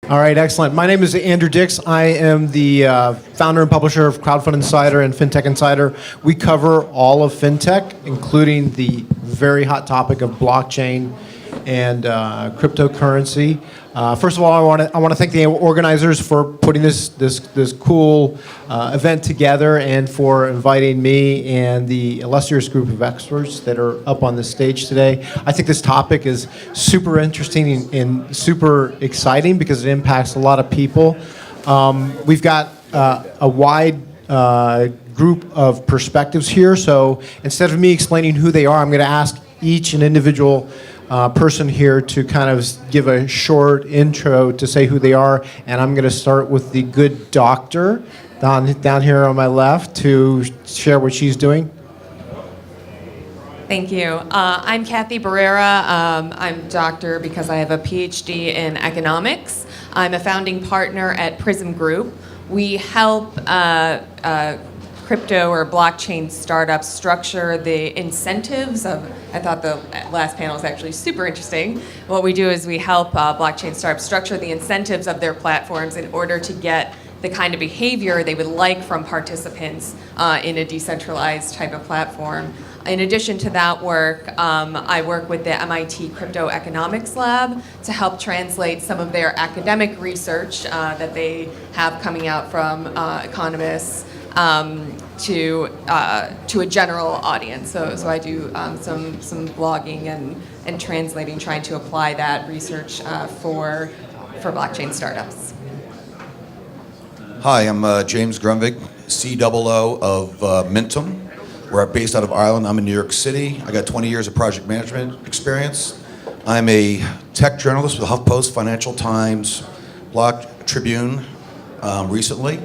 All right, excellent. My name is Andrew Dix. I am the founder and publisher of Crowdfund Insider and FinTech Insider. We cover all of FinTech, including the very hot topic of blockchain and cryptocurrency. First of all, I want to thank the organizers for putting this cool event together and for inviting me and the illustrious group of experts that are up on the stage today. I think this topic is super interesting and super exciting because it impacts a lot of people. We've got a wide group of perspectives here, so instead of me explaining who they are, I'm going to ask each and individual person here to kind of give a short intro to say who they are, and I'm going to start with the good doctor down here on my left to share what she's doing. Thank you. I'm Cathy Berrera. I'm doctor because I have a PhD in economics. I'm a founding partner at Prysm Group. We help crypto or blockchain startups structure the incentives of, I thought the last panel was actually super interesting. What we do is we help blockchain startups structure the incentives of their platforms in order to get the kind of behavior they would like from participants in a decentralized type of platform. In addition to that work, I work with the MIT Crypto Economics Lab to help translate some of their academic research that they have coming out from economists to a general audience. So I do some blogging and translating, trying to apply that research for blockchain startups. Hi, I'm James Grundvig, COO of Mintum. We're based out of Ireland. I'm in New York City. I got 20 years of project management experience. I'm a tech journalist with HuffPost, Financial Times, Block Tribune recently.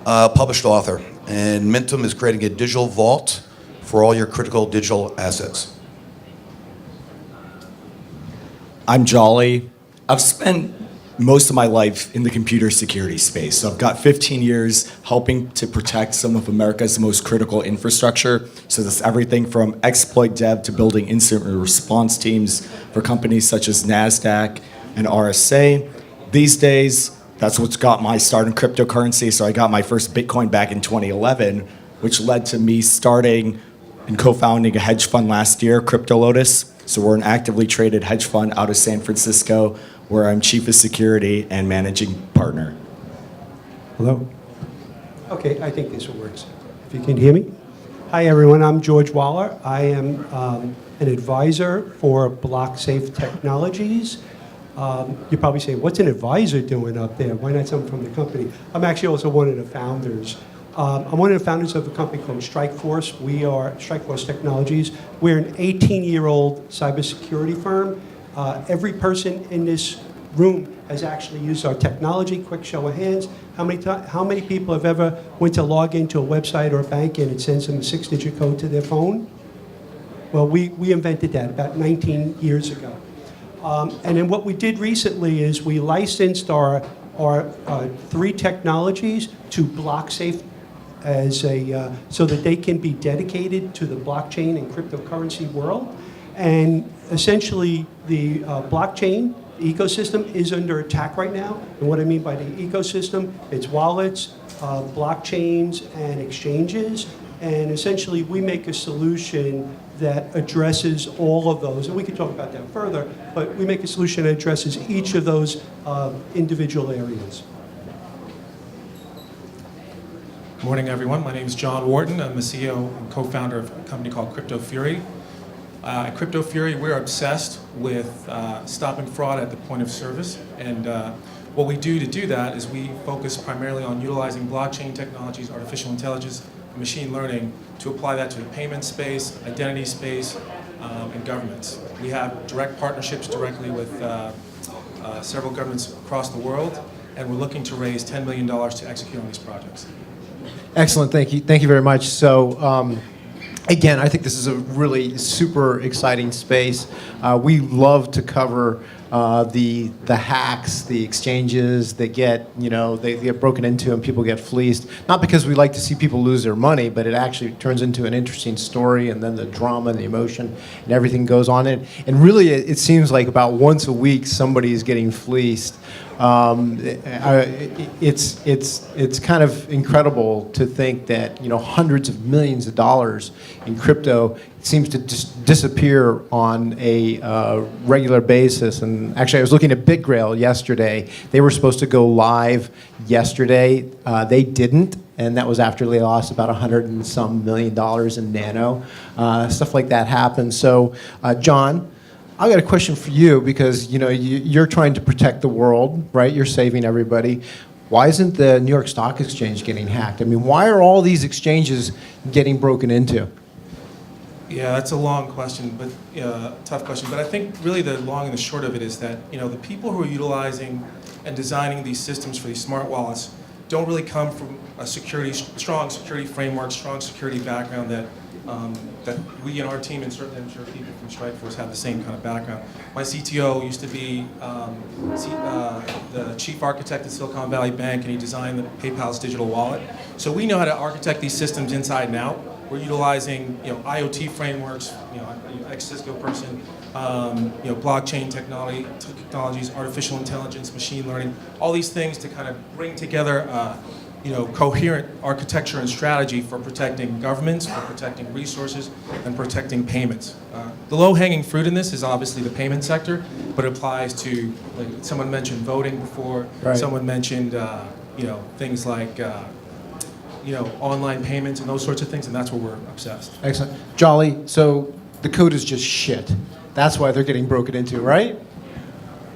Published author, and Mintum is creating a digital vault for all your critical digital assets. I'm Jolly. I've spent most of my life in the computer security space. So I've got 15 years helping to protect some of America's most critical infrastructure. So that's everything from exploit dev to building incident response teams for companies such as NASDAQ and RSA. These days, that's what's got my start in cryptocurrency. So I got my first Bitcoin back in 2011, which led to me starting and co-founding a hedge fund last year, CryptoLotus. So we're an actively traded hedge fund out of San Francisco, where I'm chief of security and managing partner. Hello. Okay, I think this works. If you can hear me. Hi, everyone. I'm George Waller. I am an advisor for Blocksafe Technologies. You're probably saying, what's an advisor doing up there? Why not someone from the company? I'm actually also one of the founders. I'm one of the founders of a company called Strikeforce. We are Strikeforce Technologies. We're an 18-year-old cybersecurity firm. Every person in this room has actually used our technology. Quick show of hands. How many people have ever went to log into a website or a bank and it sends them a 6-digit code to their phone? Well, we invented that about 19 years ago. And then what we did recently is we licensed our 3 technologies to Blocksafe as so that they can be dedicated to the blockchain and cryptocurrency world. And essentially, the blockchain ecosystem is under attack right now. And what I mean by the ecosystem, it's wallets, blockchains, and exchanges. And essentially, we make a solution that addresses all of those. And we can talk about that further, but we make a solution that addresses each of those individual areas. Good morning, everyone. My name is John Wharton. I'm the CEO and co-founder of a company called CryptoFury. At CryptoFury, we're obsessed with stopping fraud at the point of service. And what we do to do that is we focus primarily on utilizing blockchain technologies, artificial intelligence, and machine learning to apply that to the payment space, identity space, and governments. We have direct partnerships directly with several governments across the world, and we're looking to raise $10 million to execute on these projects. Excellent, thank you very much. So, again, I think this is a really super exciting space. We love to cover the hacks, the exchanges that get, they get broken into and people get fleeced. Not because we like to see people lose their money, but it actually turns into an interesting story, and then the drama and the emotion and everything goes on. And really, it seems like about once a week somebody is getting fleeced. It's kind of incredible to think that hundreds of millions of dollars in crypto seems to just disappear on a regular basis. And actually, I was looking at BitGrail yesterday. They were supposed to go live yesterday. They didn't, and that was after they lost about $100 and some million in Nano. Stuff like that happens. So, John, I've got a question for you because you're trying to protect the world, right? You're saving everybody. Why isn't the New York Stock Exchange getting hacked? I mean, why are all these exchanges getting broken into? Yeah, that's a long question, but tough question. But I think really the long and the short of it is that the people who are utilizing and designing these systems for these smart wallets don't really come from a strong security framework, strong security background that we in our team, and certainly I'm sure people from Strikeforce have the same kind of background. My CTO used to be the chief architect at Silicon Valley Bank, and he designed PayPal's digital wallet. So we know how to architect these systems inside and out. We're utilizing IoT frameworks, ex-Cisco person, blockchain technologies, artificial intelligence, machine learning, all these things to kind of bring together coherent architecture and strategy for protecting governments, for protecting resources, and protecting payments. The low-hanging fruit in this is obviously the payment sector, but it applies to, like someone mentioned voting before, right. Someone mentioned things like online payments and those sorts of things, and that's where we're obsessed. Excellent. Jolly, so the code is just shit. That's why they're getting broken into, right?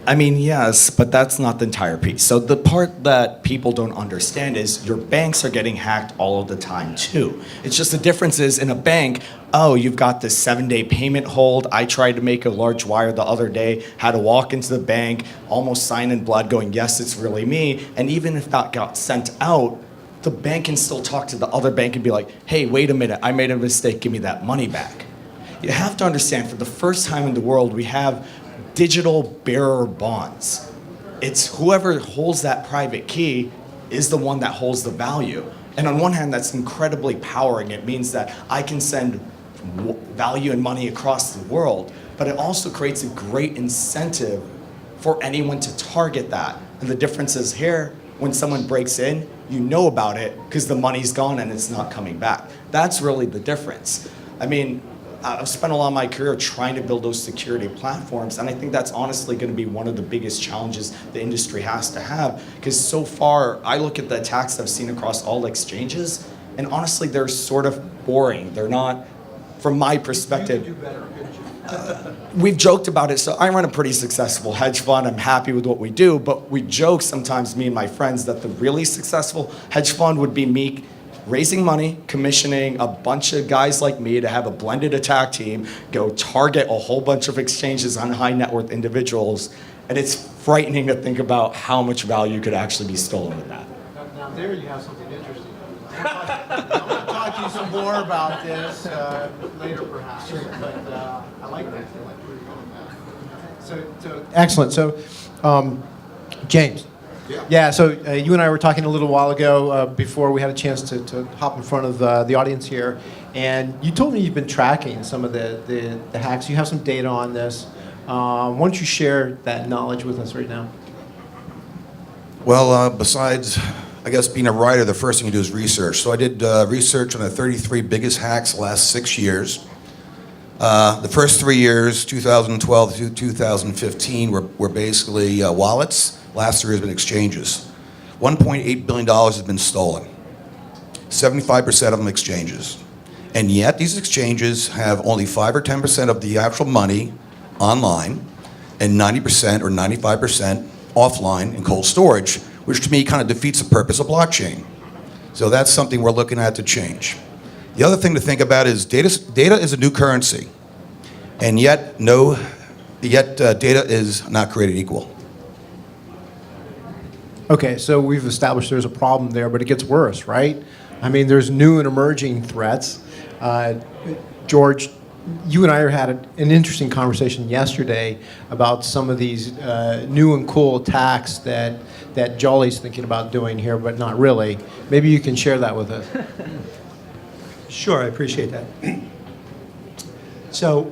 I mean, yes, but that's not the entire piece. So the part that people don't understand is your banks are getting hacked all of the time too. It's just the difference is in a bank, you've got this 7-day payment hold. I tried to make a large wire the other day, had to walk into the bank, almost sign in blood going, yes, it's really me. And even if that got sent out, the bank can still talk to the other bank and be like, hey, wait a minute, I made a mistake, give me that money back. You have to understand, for the first time in the world, we have digital bearer bonds. It's whoever holds that private key is the one that holds the value. And on one hand, that's incredibly powering. It means that I can send value and money across the world, but it also creates a great incentive for anyone to target that. And the difference is here, when someone breaks in, you know about it because the money's gone and it's not coming back. That's really the difference. I mean, I've spent a lot of my career trying to build those security platforms, and I think that's honestly going to be one of the biggest challenges the industry has to have, because so far, I look at the attacks I've seen across all exchanges, and honestly, they're sort of boring. They're not, from my perspective. You do better. We've joked about it. So I run a pretty successful hedge fund. I'm happy with what we do, but we joke sometimes, me and my friends, that the really successful hedge fund would be me raising money, commissioning a bunch of guys like me to have a blended attack team, go target a whole bunch of exchanges on high net worth individuals. And it's frightening to think about how much value could actually be stolen with that. Now there you have something interesting. I'm going to talk to you some more about this later perhaps, but I like that. I like where you're going with that. So excellent. So, James. Yeah, so you and I were talking a little while ago before we had a chance to hop in front of the audience here, and you told me you've been tracking some of the hacks. You have some data on this. Why don't you share that knowledge with us right now? Well, besides, I guess, being a writer, the first thing you do is research. So I did research on the 33 biggest hacks the last 6 years. The first 3 years, 2012 to 2015, were basically wallets. Last 3 years have been exchanges. $1.8 billion has been stolen. 75% of them exchanges. And yet these exchanges have only 5 or 10% of the actual money online and 90% or 95% offline in cold storage, which to me kind of defeats the purpose of blockchain. So that's something we're looking at to change. The other thing to think about is data is a new currency, and yet data is not created equal. Okay, so we've established there's a problem there, but it gets worse, right? I mean, there's new and emerging threats. George, you and I had an interesting conversation yesterday about some of these new and cool attacks that Jolly's thinking about doing here, but not really. Maybe you can share that with us. Sure, I appreciate that. So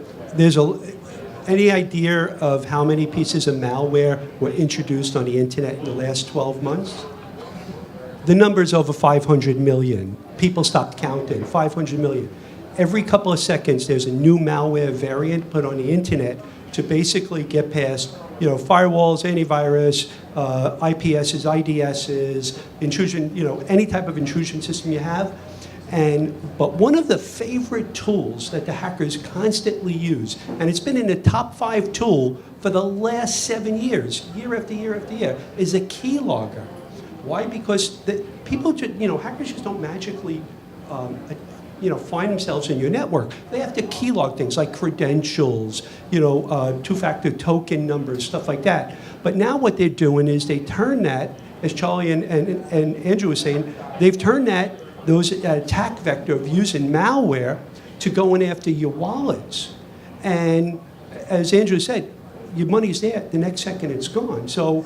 Any idea of how many pieces of malware were introduced on the internet in the last 12 months? The number's over 500 million. People stopped counting, 500 million. Every couple of seconds, there's a new malware variant put on the internet to basically get past, firewalls, antivirus, IPSs, IDSs, intrusion, any type of intrusion system you have. But one of the favorite tools that the hackers constantly use, and it's been in the top 5 tool for the last 7 years, year after year after year, is a keylogger. Why? Because hackers just don't magically, find themselves in your network. They have to keylog things like credentials, two-factor token numbers, stuff like that. But now what they're doing is they turn that, as Charlie and Andrew was saying, they've turned those attack vector of using malware to going after your wallets. And as Andrew said, your money's there, the next second it's gone. So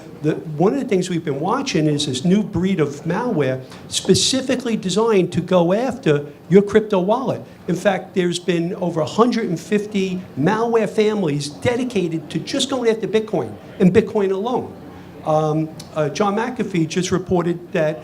one of the things we've been watching is this new breed of malware specifically designed to go after your crypto wallet. In fact, there's been over 150 malware families dedicated to just going after Bitcoin and Bitcoin alone. John McAfee just reported that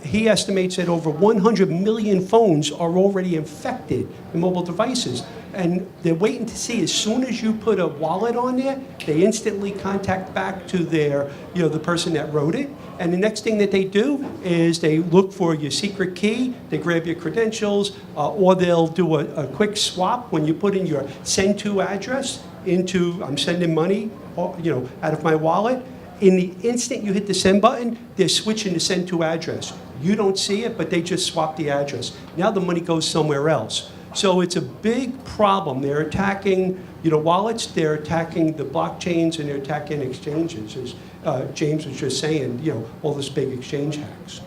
he estimates that over 100 million phones are already infected in mobile devices. And they're waiting to see, as soon as you put a wallet on there, they instantly contact back to the person that wrote it. And the next thing that they do is they look for your secret key, they grab your credentials, or they'll do a quick swap when you put in your send to address into, I'm sending money, out of my wallet. In the instant you hit the send button, they're switching to send to address. You don't see it, but they just swap the address. Now the money goes somewhere else. So it's a big problem. They're attacking, wallets. They're attacking the blockchains, and they're attacking exchanges, as James was just saying. All this big exchange hacks.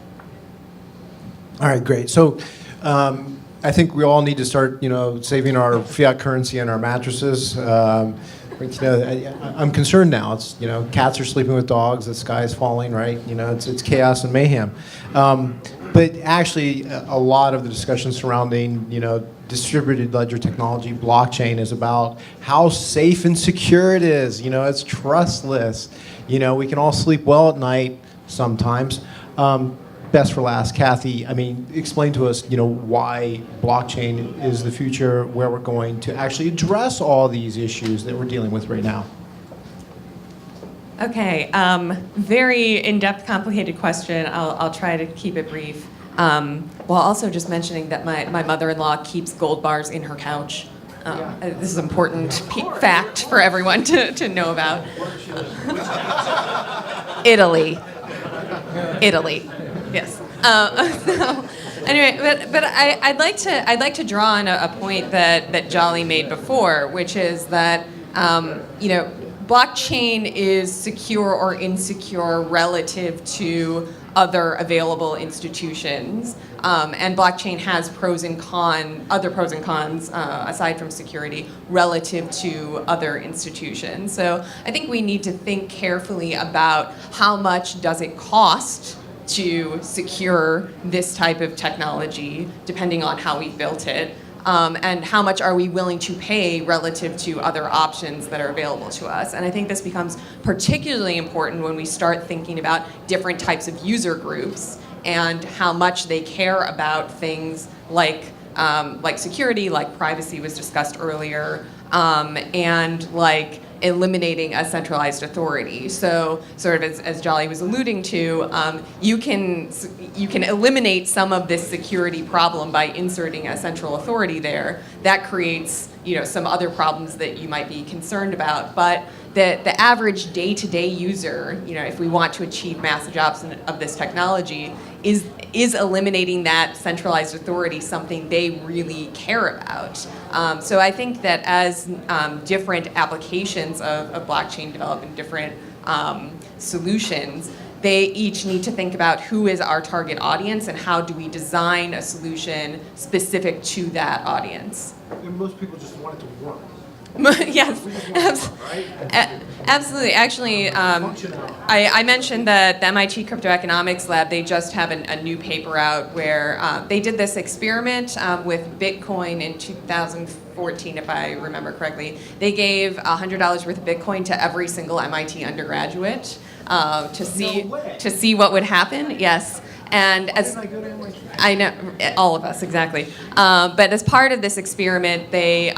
All right, great. So I think we all need to start, saving our fiat currency and our mattresses. I'm concerned now. It's cats are sleeping with dogs. The sky is falling. Right? It's chaos and mayhem. But actually, a lot of the discussion surrounding distributed ledger technology, blockchain, is about how safe and secure it is. It's trustless. We can all sleep well at night sometimes. Best for last, Cathy. Explain to us, why blockchain is the future, where we're going to actually address all these issues that we're dealing with right now. Okay, very in-depth, complicated question. I'll try to keep it brief. While also just mentioning that my mother-in-law keeps gold bars in her couch. This is an important fact for everyone to know about. Italy, yes. So anyway, but I'd like to draw on a point that Jolly made before, which is that blockchain is secure or insecure relative to other available institutions, and blockchain has other pros and cons aside from security relative to other institutions. So I think we need to think carefully about how much does it cost to secure this type of technology, depending on how we built it. And how much are we willing to pay relative to other options that are available to us? And I think this becomes particularly important when we start thinking about different types of user groups and how much they care about things like security, like privacy was discussed earlier, and like eliminating a centralized authority. So sort of as Jolly was alluding to, you can eliminate some of this security problem by inserting a central authority there. That creates some other problems that you might be concerned about. But the average day-to-day user, if we want to achieve mass adoption of this technology, is eliminating that centralized authority something they really care about. So I think that as different applications of blockchain develop in different solutions, they each need to think about who is our target audience and how do we design a solution specific to that audience. And most people just want it to work. Yes, absolutely. Actually, I mentioned that the MIT Crypto Economics Lab, they just have a new paper out where they did this experiment with Bitcoin in 2014, if I remember correctly. They gave $100 worth of Bitcoin to every single MIT undergraduate to see what would happen. Yes. And as I know, all of us, exactly. But as part of this experiment, they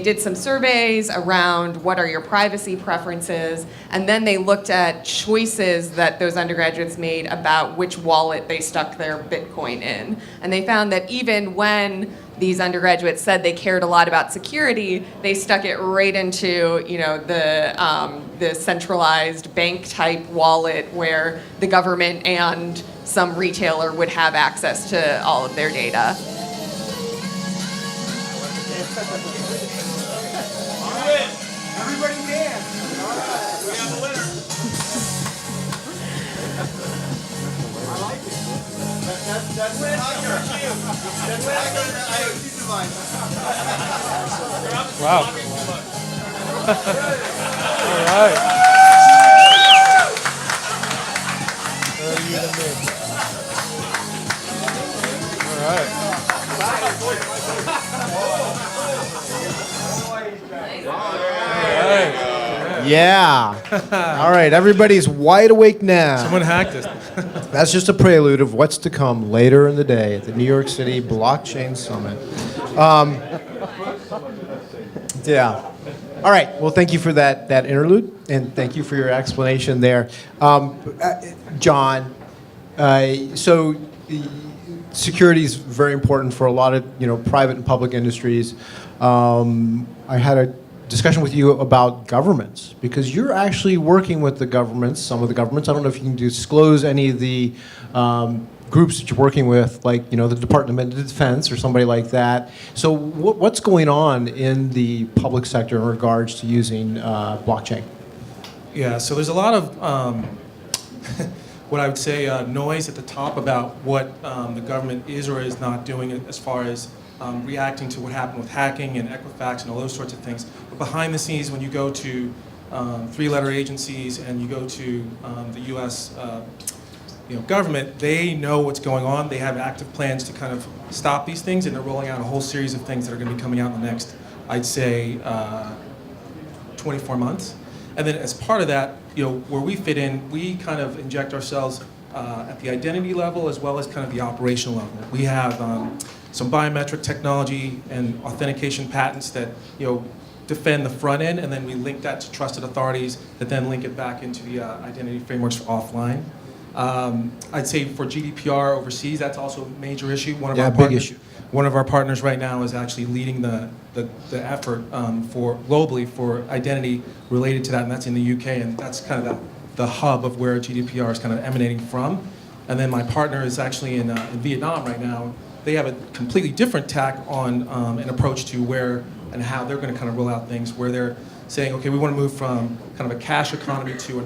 did some surveys around what are your privacy preferences, and then they looked at choices that those undergraduates made about which wallet they stuck their Bitcoin in. And they found that even when these undergraduates said they cared a lot about security, they stuck it right into, the centralized bank-type wallet where the government and some retailer would have access to all of their data. Everybody dance. We have a winner. I like it. That's the tiger. That's the IoT device. Wow. All right. All right. Yeah. All right, everybody's wide awake now. Someone hacked it. That's just a prelude of what's to come later in the day at the New York City Blockchain Summit. Yeah. All right. Well, thank you for that interlude, and thank you for your explanation there, John. So security is very important for a lot of private and public industries. I had a discussion with you about governments because you're actually working with the governments, some of the governments. I don't know if you can disclose any of the groups that you're working with, like the Department of Defense or somebody like that. So what's going on in the public sector in regards to using blockchain? Yeah, so there's a lot of what I would say noise at the top about what the government is or is not doing as far as reacting to what happened with hacking and Equifax and all those sorts of things. But behind the scenes, when you go to three-letter agencies and you go to the U.S. Government, they know what's going on. They have active plans to kind of stop these things, and they're rolling out a whole series of things that are going to be coming out in the next, I'd say, 24 months. And then as part of that, where we fit in, we kind of inject ourselves at the identity level as well as kind of the operational level. We have some biometric technology and authentication patents that defend the front end, and then we link that to trusted authorities that then link it back into the identity frameworks for offline. I'd say for GDPR overseas, that's also a major issue. Big issue. One of our partners right now is actually leading the effort for globally for identity related to that, and that's in the UK, and that's kind of the hub of where GDPR is kind of emanating from. And then my partner is actually in Vietnam right now. They have a completely different tack on an approach to where and how they're going to kind of roll out things, where they're saying, okay, we want to move from kind of a cash economy to a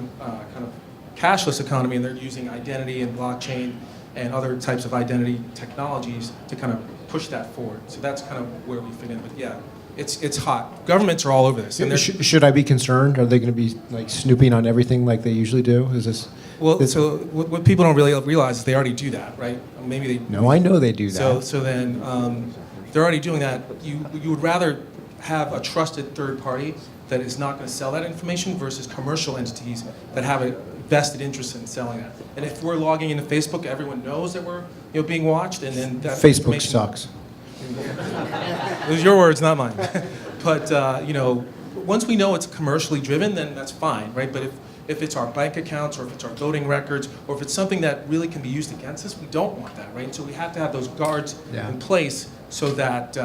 kind of cashless economy, and they're using identity and blockchain and other types of identity technologies to kind of push that forward. So that's kind of where we fit in. But yeah, it's hot. Governments are all over this. And should I be concerned? Are they going to be like snooping on everything like they usually do? Is this? Well, so what people don't really realize is they already do that, right? Maybe they. No, I know they do that. So then they're already doing that. You would rather have a trusted third party that is not going to sell that information versus commercial entities that have a vested interest in selling that. And if we're logging into Facebook, everyone knows that we're being watched, and then that Facebook sucks. Those are your words, not mine. But once we know it's commercially driven, then that's fine, right? But if it's our bank accounts, or if it's our voting records, or if it's something that really can be used against us, we don't want that, right? So we have to have those guards in place so that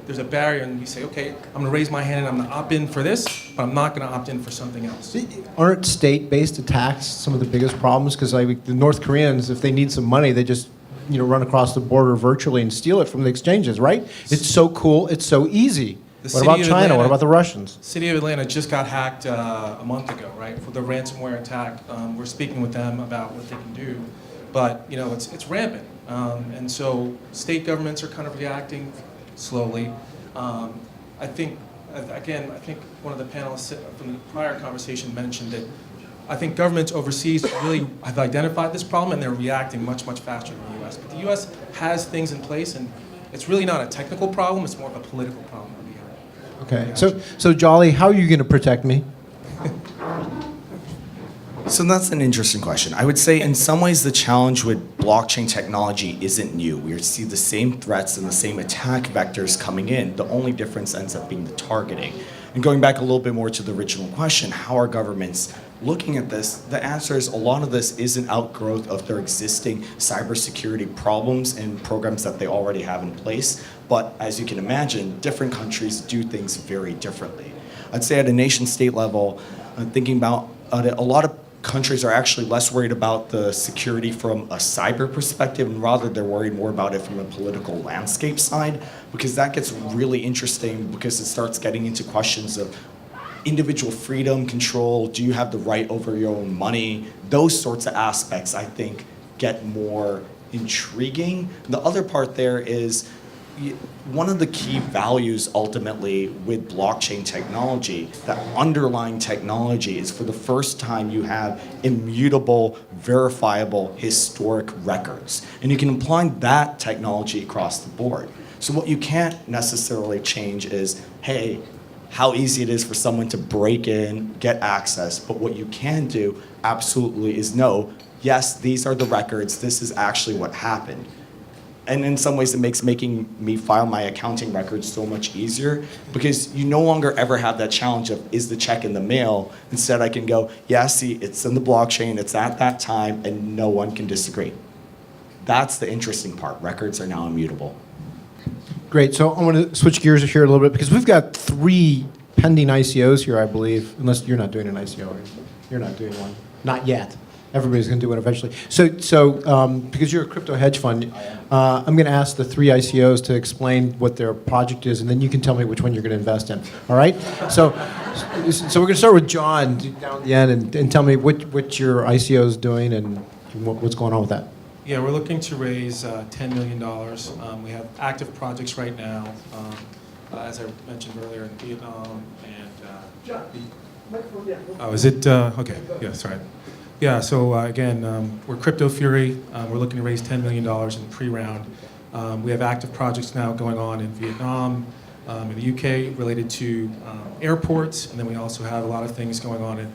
there's a barrier, and we say, okay, I'm going to raise my hand and I'm going to opt in for this, but I'm not going to opt in for something else. Aren't state-based attacks some of the biggest problems? Because the North Koreans, if they need some money, they just run across the border virtually and steal it from the exchanges, right? It's so cool. It's so easy. What about China? What about the Russians? City of Atlanta just got hacked a month ago, right, for the ransomware attack. We're speaking with them about what they can do, but it's rampant, and so state governments are kind of reacting slowly. I think again, I think one of the panelists from the prior conversation mentioned that I think governments overseas really have identified this problem and they're reacting much, much faster than the U.S. But the U.S. has things in place, and it's really not a technical problem, it's more of a political problem. Okay, so Jolly, how are you going to protect me? So that's an interesting question. I would say in some ways the challenge with blockchain technology isn't new. We see the same threats and the same attack vectors coming in. The only difference ends up being the targeting. And going back a little bit more to the original question, how are governments looking at this? The answer is a lot of this is an outgrowth of their existing cybersecurity problems and programs that they already have in place. But as you can imagine, different countries do things very differently. I'd say at a nation state level, thinking about a lot of countries are actually less worried about the security from a cyber perspective, and rather they're worried more about it from a political landscape side, because that gets really interesting because it starts getting into questions of individual freedom, control, do you have the right over your own money? Those sorts of aspects, I think, get more intriguing. The other part there is one of the key values ultimately with blockchain technology, that underlying technology is for the first time you have immutable, verifiable, historic records. And you can apply that technology across the board. So what you can't necessarily change is, hey, how easy it is for someone to break in, get access. But what you can do absolutely is know, yes, these are the records, this is actually what happened. And in some ways, it makes making me file my accounting records so much easier because you no longer ever have that challenge of, is the check in the mail? Instead, I can go, yeah, see, it's in the blockchain, it's at that time, and no one can disagree. That's the interesting part. Records are now immutable. Great, so I want to switch gears here a little bit because we've got 3 pending ICOs here, I believe, unless you're not doing an ICO. Or you're not doing one. Not yet. Everybody's going to do one eventually. So because you're a crypto hedge fund, I'm going to ask the 3 ICOs to explain what their project is, and then you can tell me which one you're going to invest in. All right? So we're going to start with John down at the end, and tell me what your ICO is doing and what's going on with that. Yeah, we're looking to raise $10 million. We have active projects right now, as I mentioned earlier, in Vietnam and... oh, is it? Okay, yeah, sorry. Yeah, so again, we're CryptoFury. We're looking to raise $10 million in pre-round. We have active projects now going on in Vietnam, in the UK, related to airports, and then we also have a lot of things going on,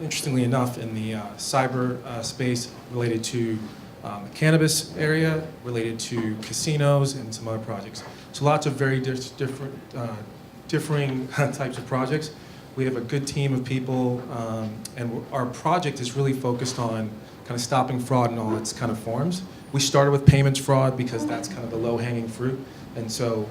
interestingly enough, in the cyber space related to the cannabis area, related to casinos, and some other projects. So lots of very differing types of projects. We have a good team of people, and our project is really focused on kind of stopping fraud in all its kind of forms. We started with payments fraud because that's kind of the low-hanging fruit, and so,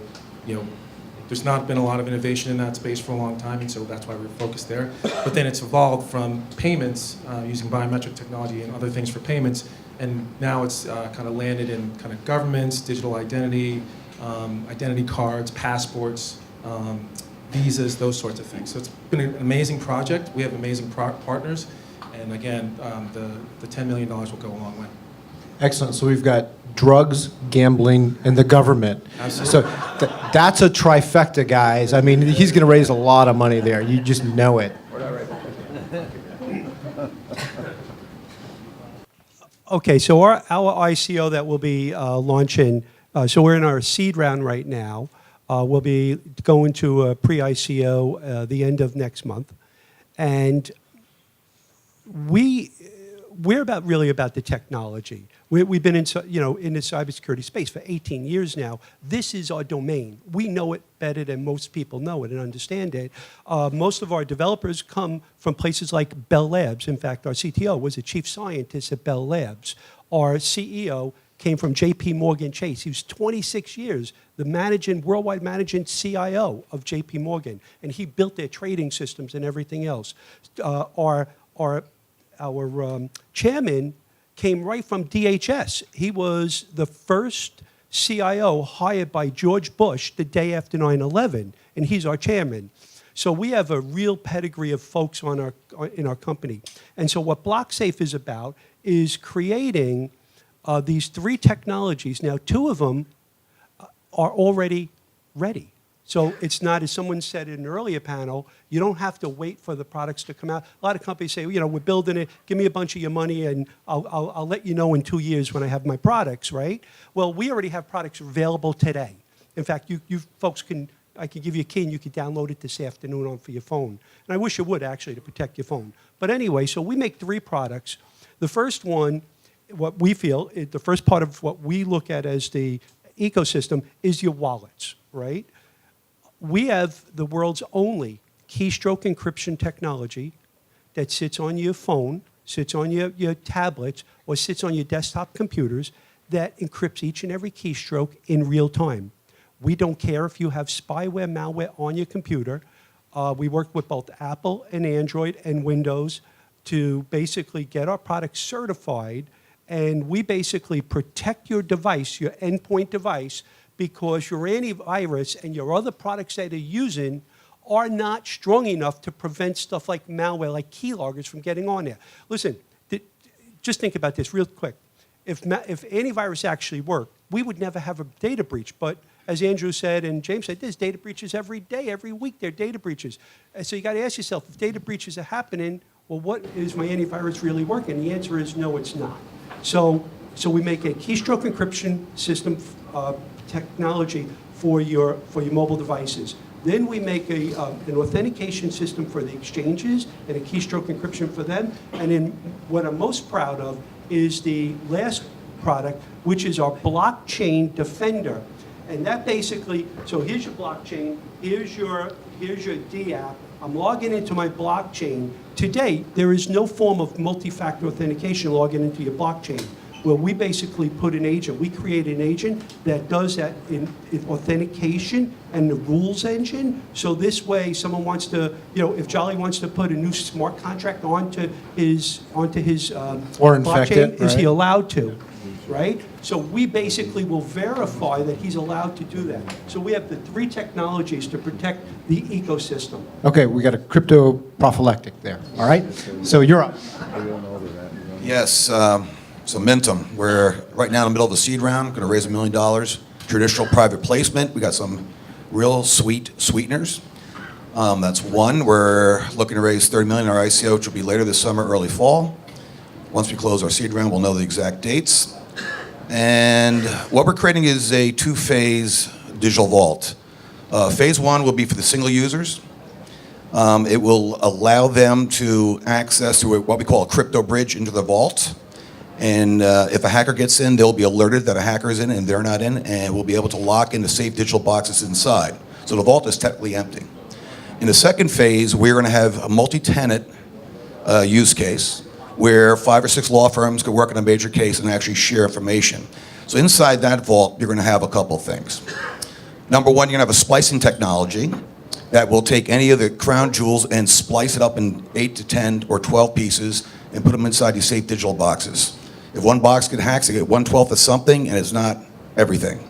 there's not been a lot of innovation in that space for a long time, and so that's why we're focused there. But then it's evolved from payments, using biometric technology and other things for payments, and now it's kind of landed in kind of governments, digital identity, identity cards, passports, visas, those sorts of things. So it's been an amazing project. We have amazing partners. And again, the $10 million will go a long way. Excellent. So we've got drugs, gambling, and the government. Absolutely. So that's a trifecta, guys. I mean, he's going to raise a lot of money there. You just know it. Okay, so our ICO that will be launching, so we're in our seed round right now. We'll be going to a pre-ICO the end of next month. And we're really about the technology. We've been in the cybersecurity space for 18 years now. This is our domain. We know it better than most people know it and understand it. Most of our developers come from places like Bell Labs. In fact, our CTO was a chief scientist at Bell Labs. Our CEO came from JP Morgan Chase. He was 26 years the worldwide managing CIO of JP Morgan, and he built their trading systems and everything else. Our chairman came right from DHS. He was the first CIO hired by George Bush the day after 9/11, and he's our chairman. So we have a real pedigree of folks in our company. And so what Blocksafe is about is creating these 3 technologies. Now, 2 of them are already ready. So it's not, as someone said in an earlier panel, you don't have to wait for the products to come out. A lot of companies say, we're building it, give me a bunch of your money, and I'll let you know in 2 years when I have my products, right? Well, we already have products available today. In fact, you folks I can give you a key and you can download it this afternoon for your phone. And I wish you would, actually, to protect your phone. But anyway, so we make 3 products. The first one, what we feel, the first part of what we look at as the ecosystem is your wallets, right? We have the world's only keystroke encryption technology that sits on your phone, sits on your tablets, or sits on your desktop computers that encrypts each and every keystroke in real time. We don't care if you have spyware, malware on your computer. We work with both Apple and Android and Windows to basically get our products certified, and we basically protect your device, your endpoint device, because your antivirus and your other products that you're using are not strong enough to prevent stuff like malware, like keyloggers, from getting on there. Listen, just think about this real quick. If antivirus actually worked, we would never have a data breach. But as Andrew said and James said, there's data breaches every day, every week there are data breaches. And so you got to ask yourself, if data breaches are happening, well, what is my antivirus really working? The answer is no, it's not. So we make a keystroke encryption system technology for your mobile devices. Then we make an authentication system for the exchanges and a keystroke encryption for them. And then what I'm most proud of is the last product, which is our blockchain defender. And that basically, so here's your blockchain, here's your D app. I'm logging into my blockchain. Today, there is no form of multi-factor authentication logging into your blockchain. Well, we basically put an agent. We create an agent that does that in authentication and the rules engine. So this way, someone wants to, if Jolly wants to put a new smart contract onto his Or infect blockchain, it, is he right? allowed to? Right? So we basically will verify that he's allowed to do that. So we have the 3 technologies to protect the ecosystem. Okay, we got a crypto prophylactic there. All right, so you're up. Yes, so Mintum, we're right now in the middle of the seed round, going to raise $1 million. Traditional private placement, we got some real sweet sweeteners. That's one. We're looking to raise $30 million in our ICO, which will be later this summer, early fall. Once we close our seed round, we'll know the exact dates. And what we're creating is a 2-phase digital vault. Phase 1 will be for the single users. It will allow them to access through what we call a crypto bridge into the vault. And if a hacker gets in, they'll be alerted that a hacker is in and they're not in, and we'll be able to lock in the safe digital boxes inside. So the vault is technically empty. In the second phase, we're going to have a multi-tenant use case where 5 or 6 law firms could work on a major case and actually share information. So inside that vault, you're going to have a couple things. Number one, you're going to have a splicing technology that will take any of the crown jewels and splice it up in 8 to 10 or 12 pieces and put them inside these safe digital boxes. If one box get hacked, they get 1/12 of something, and it's not everything.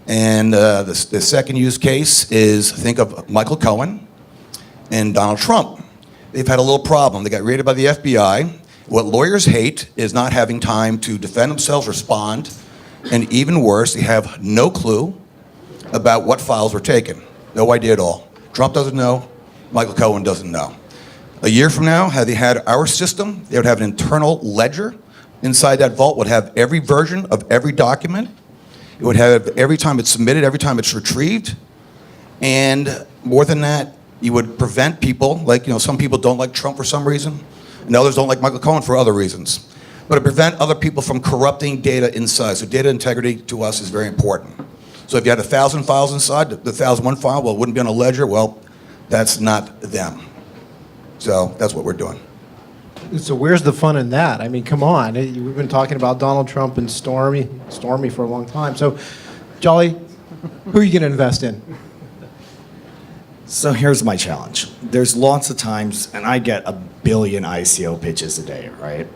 And the second use case is, think of Michael Cohen and Donald Trump. They've had a little problem. They got raided by the FBI. What lawyers hate is not having time to defend themselves, respond, and even worse, they have no clue about what files were taken. No idea at all. Trump doesn't know. Michael Cohen doesn't know. A year from now, had they had our system, they would have an internal ledger inside that vault, would have every version of every document. It would have every time it's submitted, every time it's retrieved. And more than that, you would prevent people, like, some people don't like Trump for some reason, and others don't like Michael Cohen for other reasons. But to prevent other people from corrupting data inside. So data integrity to us is very important. So if you had 1,000 files inside, the 1,001 file, well, it wouldn't be on a ledger. Well, that's not them. So that's what we're doing. So where's the fun in that? I mean, come on. We've been talking about Donald Trump and Stormy for a long time. So, Jolly, who are you going to invest in? So here's my challenge. There's lots of times, and I get a billion ICO pitches a day, right?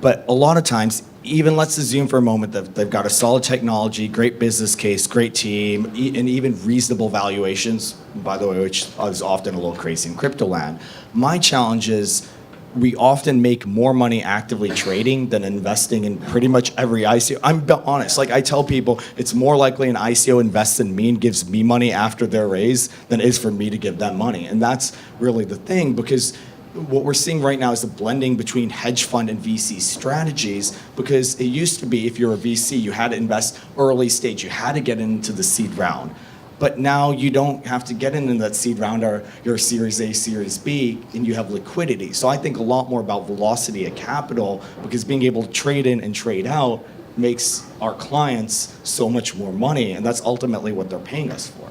But a lot of times, even let's assume for a moment that they've got a solid technology, great business case, great team, and even reasonable valuations, by the way, which is often a little crazy in crypto land. My challenge is, we often make more money actively trading than investing in pretty much every ICO. I'm honest, like I tell people, it's more likely an ICO invests in me and gives me money after their raise than it is for me to give them money. And that's really the thing, because what we're seeing right now is the blending between hedge fund and VC strategies, because it used to be if you're a VC, you had to invest early stage, you had to get into the seed round. But now you don't have to get into that seed round, or you're a Series A, Series B, and you have liquidity. So I think a lot more about velocity of capital, because being able to trade in and trade out makes our clients so much more money, and that's ultimately what they're paying us for.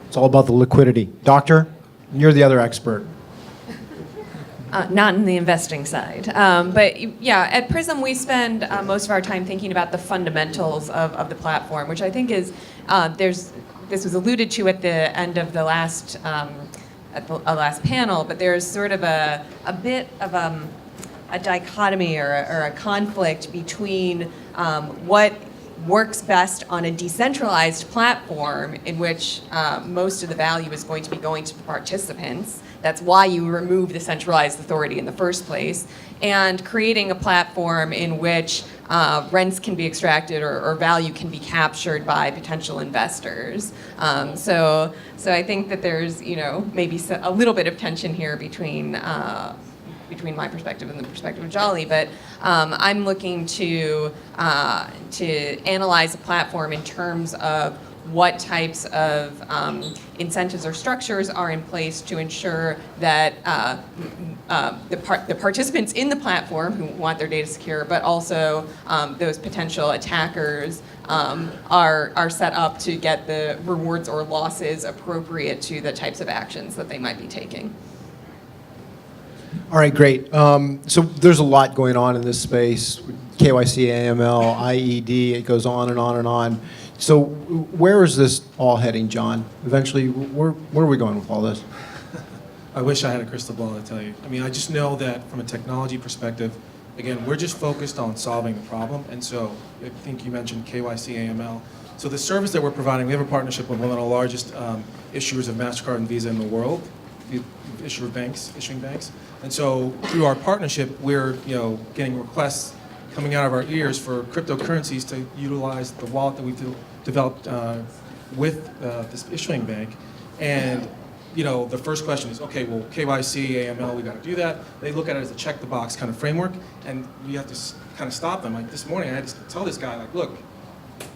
It's all about the liquidity. Doctor, you're the other expert. Not in the investing side. But yeah, at Prysm, we spend most of our time thinking about the fundamentals of the platform, which I think is, this was alluded to at the end of the last, last panel, but there's sort of a bit of a dichotomy or a conflict between what works best on a decentralized platform in which most of the value is going to be going to the participants. That's why you remove the centralized authority in the first place. And creating a platform in which rents can be extracted or value can be captured by potential investors. So I think that there's, maybe a little bit of tension here between my perspective and the perspective of Jolly, but I'm looking to analyze a platform in terms of what types of incentives or structures are in place to ensure that the participants in the platform who want their data secure, but also those potential attackers are set up to get the rewards or losses appropriate to the types of actions that they might be taking. All right, great. So there's a lot going on in this space. KYC, AML, IED, it goes on and on and on. So where is this all heading, John? Eventually, where are we going with all this? I wish I had a crystal ball to tell you. I mean, I just know that from a technology perspective, again, we're just focused on solving the problem. And so I think you mentioned KYC, AML. So the service that we're providing, we have a partnership with one of the largest issuers of MasterCard and Visa in the world, the issuing banks. And so through our partnership, we're getting requests coming out of our ears for cryptocurrencies to utilize the wallet that we've developed with this issuing bank. And the first question is, okay, well, KYC, AML, we got to do that. They look at it as a check the box kind of framework, and you have to kind of stop them. Like this morning, I had to tell this guy, like, look,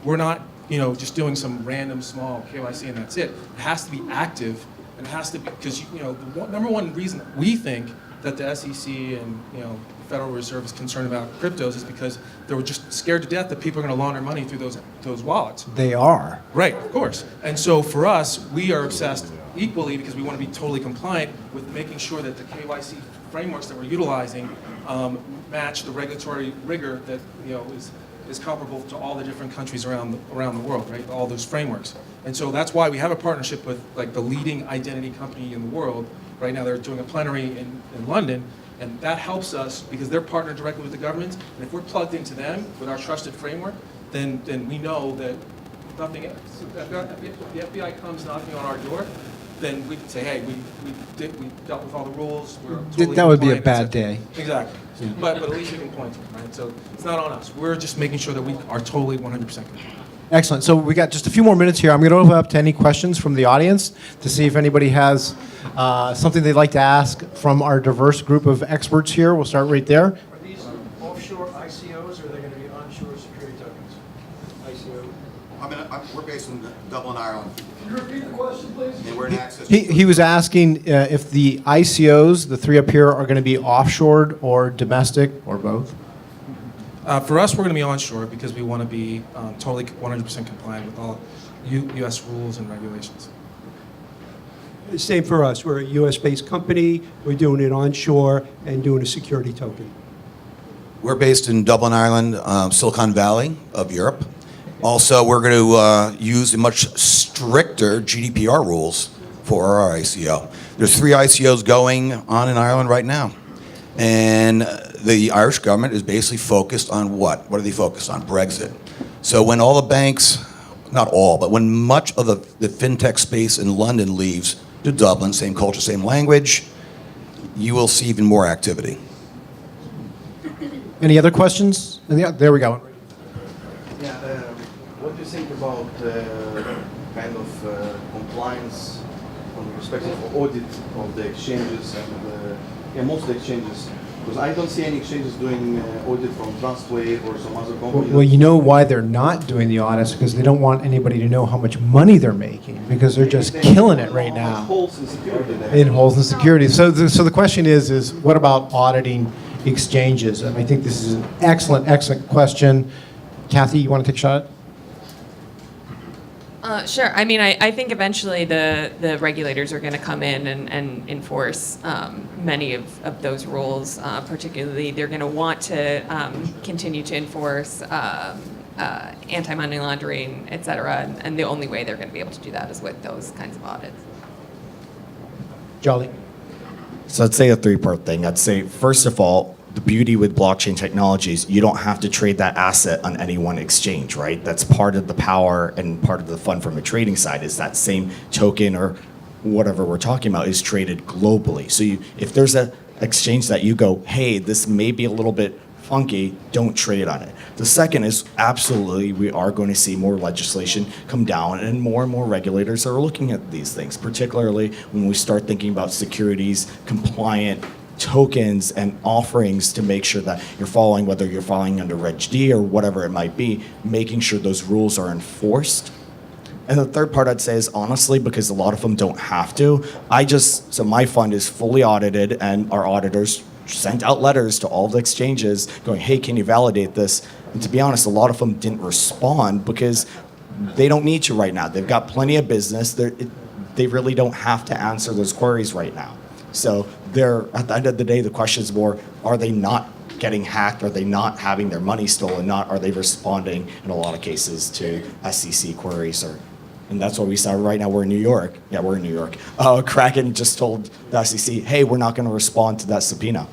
we're not, just doing some random small KYC and that's it. It has to be active, and it has to be, because the number one reason we think that the SEC and the Federal Reserve is concerned about cryptos is because they were just scared to death that people are going to launder money through those wallets. They are. Right, of course. And so for us, we are obsessed equally because we want to be totally compliant with making sure that the KYC frameworks that we're utilizing match the regulatory rigor that is comparable to all the different countries around the world, right? All those frameworks. And so that's why we have a partnership with like the leading identity company in the world. Right now they're doing a plenary in London, and that helps us because they're partnered directly with the government. And if we're plugged into them with our trusted framework, then we know that nothing else. If the FBI comes knocking on our door, then we can say, hey, we dealt with all the rules. We're totally That would be a compliant. bad day. Exactly. Yeah. But at least we can point to it, right? So it's not on us. We're just making sure that we are totally 100% compliant. Excellent. So we got just a few more minutes here. I'm going to open up to any questions from the audience to see if anybody has something they'd like to ask from our diverse group of experts here. We'll start right there. Are these offshore ICOs, or are they going to be onshore security tokens? ICO? We're based in Dublin, Ireland, Can you repeat the question, please? and we're in access. He was asking if the ICOs, the three up here, are going to be offshored or domestic or both. For us, we're going to be onshore because we want to be totally 100% compliant with all U.S. rules and regulations. Same for us. We're a US-based company. We're doing it onshore and doing a security token. We're based in Dublin, Ireland, Silicon Valley of Europe. Also, we're going to use much stricter GDPR rules for our ICO. There's 3 ICOs going on in Ireland right now. And the Irish government is basically focused on what? What are they focused on? Brexit. So when all the banks, not all, but when much of the fintech space in London leaves to Dublin, same culture, same language, you will see even more activity. Any other questions? Yeah, there we go. Yeah, what do you think about kind of compliance from the perspective of audit of the exchanges and most of the exchanges? Because I don't see any exchanges doing audit from TrustWave or some other company. Well, you know why they're not doing the audits? Because they don't want anybody to know how much money they're making, because they're just killing it right now. Holes in security there. In holes in security. So the question is what about auditing exchanges? And I think this is an excellent question. Cathy, you want to take a shot? Sure. I mean, I think eventually the regulators are going to come in and enforce many of those rules. Particularly, they're going to want to continue to enforce anti-money laundering, et cetera. And the only way they're going to be able to do that is with those kinds of audits. Jolly. So I'd say a three-part thing. I'd say, first of all, the beauty with blockchain technologies, you don't have to trade that asset on any one exchange, right? That's part of the power and part of the fun from a trading side is that same token or whatever we're talking about is traded globally. So if there's an exchange that you go, hey, this may be a little bit funky, don't trade on it. The second is absolutely we are going to see more legislation come down and more regulators are looking at these things, particularly when we start thinking about securities compliant tokens and offerings to make sure that you're following, whether you're following under Reg D or whatever it might be, making sure those rules are enforced. And the third part I'd say is honestly, because a lot of them don't have to, so my fund is fully audited and our auditors sent out letters to all the exchanges going, hey, can you validate this? And to be honest, a lot of them didn't respond because they don't need to right now. They've got plenty of business. They really don't have to answer those queries right now. So at the end of the day, the question is more, are they not getting hacked? Are they not having their money stolen? Are they responding in a lot of cases to SEC queries? And that's what we saw right now. We're in New York. Yeah, we're in New York. Kraken just told the SEC, hey, we're not going to respond to that subpoena.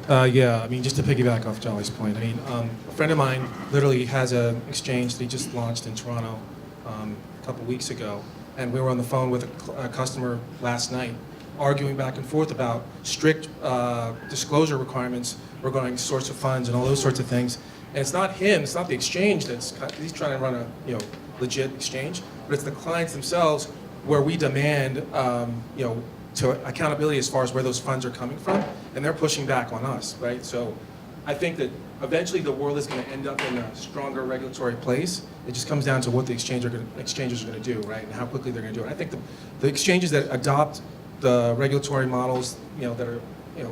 Yeah, I mean, just to piggyback off Jolly's point, I mean, a friend of mine literally has an exchange that he just launched in Toronto a couple weeks ago, and we were on the phone with a customer last night, arguing back and forth about strict disclosure requirements regarding source of funds and all those sorts of things. And it's not him, it's not the exchange he's trying to run a legit exchange, but it's the clients themselves where we demand to accountability as far as where those funds are coming from, and they're pushing back on us, right? So I think that eventually the world is going to end up in a stronger regulatory place. It just comes down to what the exchanges are going to do, right, and how quickly they're going to do it. I think the exchanges that adopt the regulatory models, that are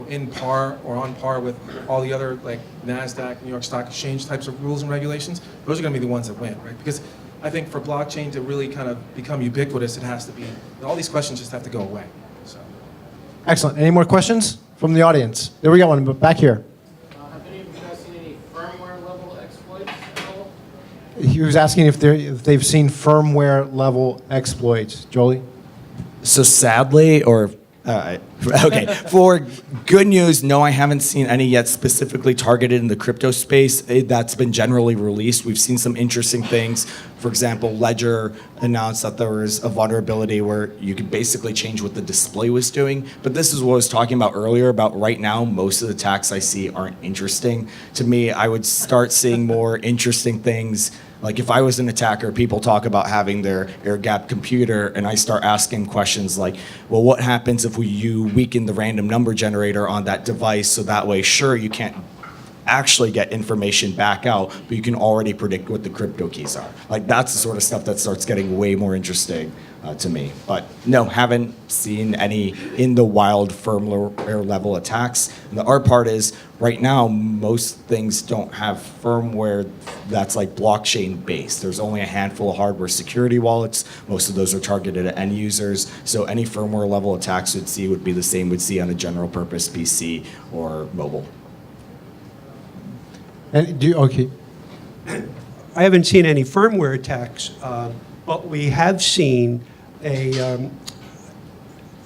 in par or on par with all the other like NASDAQ, New York Stock Exchange types of rules and regulations, those are going to be the ones that win, right? Because I think for blockchain to really kind of become ubiquitous, it has to be, all these questions just have to go away. So. Excellent. Any more questions from the audience? There we got one back here. Have any of you guys seen any firmware level exploits at all? He was asking if they've seen firmware level exploits. Jolie? So sadly, okay, for good news, no, I haven't seen any yet specifically targeted in the crypto space. That's been generally released. We've seen some interesting things. For example, Ledger announced that there was a vulnerability where you could basically change what the display was doing. But this is what I was talking about earlier about right now, most of the attacks I see aren't interesting. To me, I would start seeing more interesting things. Like if I was an attacker, people talk about having their air-gapped computer, and I start asking questions like, well, what happens if you weaken the random number generator on that device so that way, sure, you can't actually get information back out, but you can already predict what the crypto keys are. Like that's the sort of stuff that starts getting way more interesting to me. But no, haven't seen any in the wild firmware level attacks. And the art part is right now, most things don't have firmware that's like blockchain based. There's only a handful of hardware security wallets. Most of those are targeted at end users. So any firmware level attacks would be the same we'd see on a general purpose PC or mobile. And okay. I haven't seen any firmware attacks, but we have seen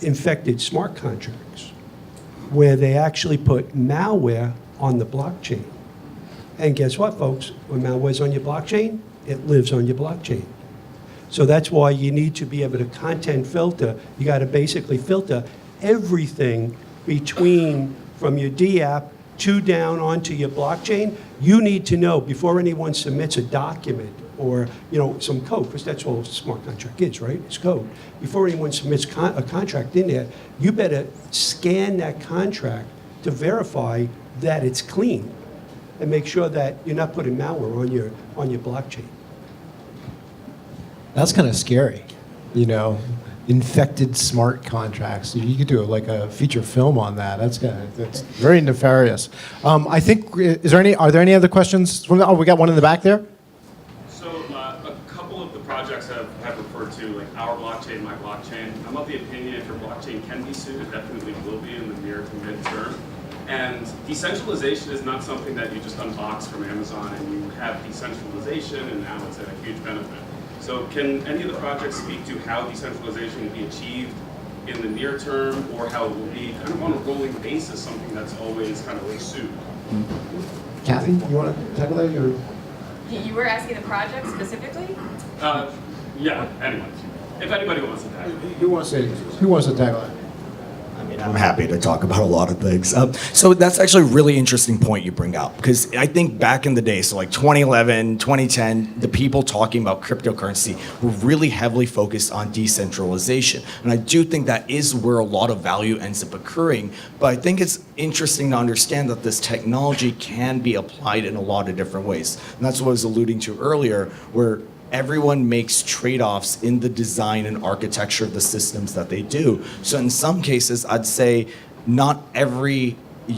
infected smart contracts where they actually put malware on the blockchain. And guess what, folks? When malware's on your blockchain, it lives on your blockchain. So that's why you need to be able to content filter. You got to basically filter everything between from your DApp to down onto your blockchain, you need to know before anyone submits a document or some code, because that's all a smart contract is, right? It's code. Before anyone submits a contract in there, you better scan that contract to verify that it's clean and make sure that you're not putting malware on your blockchain. That's kind of scary, infected smart contracts. You could do like a feature film on that. That's very nefarious. I think, are there any other questions? We got one in the back there. So a couple of the projects have referred to like our blockchain, my blockchain. I'm of the opinion if your blockchain can be sued, it definitely will be in the near to mid-term. And decentralization is not something that you just unbox from Amazon and you have decentralization and now it's a huge benefit. So can any of the projects speak to how decentralization will be achieved in the near term or how it will be kind of on a rolling basis, something that's always kind of like sued? Cathy, you want to tackle that? You were asking the project specifically? Yeah, anyone. If anybody wants to tackle it. Who wants to tackle that? I mean, I'm happy to talk about a lot of things. So that's actually a really interesting point you bring up, because I think back in the day, so like 2011, 2010, the people talking about cryptocurrency were really heavily focused on decentralization. And I do think that is where a lot of value ends up occurring. But I think it's interesting to understand that this technology can be applied in a lot of different ways. And that's what I was alluding to earlier, where everyone makes trade-offs in the design and architecture of the systems that they do. So in some cases, I'd say not every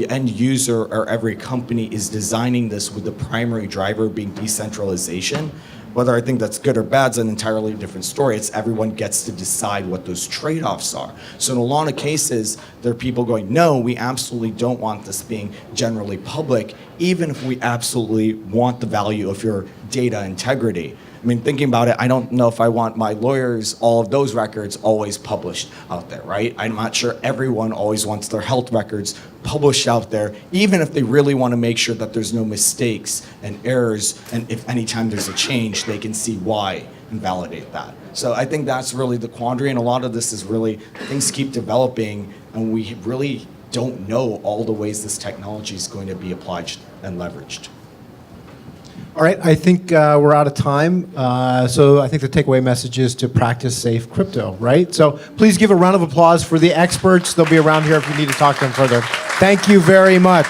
end user or every company is designing this with the primary driver being decentralization. Whether I think that's good or bad is an entirely different story. It's everyone gets to decide what those trade-offs are. So in a lot of cases, there are people going, no, we absolutely don't want this being generally public, even if we absolutely want the value of your data integrity. I mean, thinking about it, I don't know if I want my lawyers, all of those records always published out there, right? I'm not sure everyone always wants their health records published out there, even if they really want to make sure that there's no mistakes and errors, and if anytime there's a change, they can see why and validate that. So I think that's really the quandary, and a lot of this is really, things keep developing, and we really don't know all the ways this technology is going to be applied and leveraged. All right, I think we're out of time. So I think the takeaway message is to practice safe crypto, right? So please give a round of applause for the experts. They'll be around here if you need to talk to them further. Thank you very much.